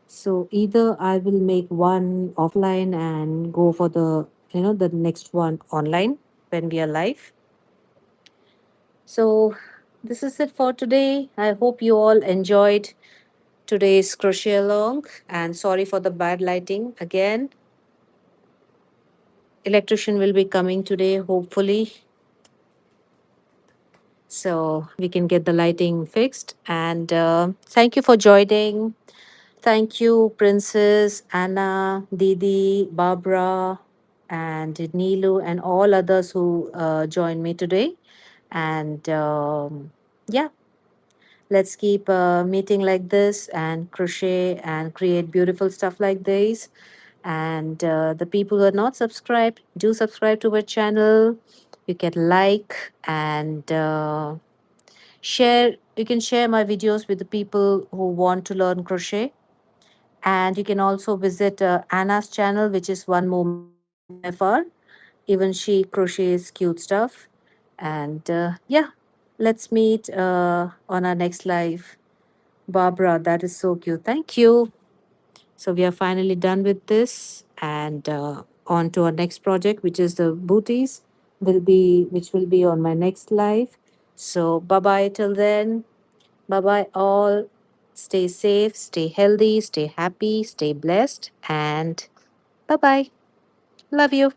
Speaker 1: So either I will make one offline and go for the the next one online when we are live. So this is it for today. I hope you all enjoyed today's crochet along, and sorry for the bad lighting again. Electrician will be coming today hopefully, so we can get the lighting fixed. And thank you for joining. Thank you, Princess, Anna, Didi, Barbara, and Nilu, and all others who joined me today. And yeah, let's keep meeting like this and crochet and create beautiful stuff like this. And the people who are not subscribed, do subscribe to our channel. You can like and share. You can share my videos with the people who want to learn crochet. And you can also visit Anna's channel, which is One Moment MFR. Even she crochets cute stuff. And yeah, let's meet on our next live. Barbara, that is so cute. Thank you. So we are finally done with this, and on to our next project, which is the booties, which will be on my next live. So bye bye till then. Bye bye, all. Stay safe, stay healthy, stay happy, stay blessed, and bye bye. Love you.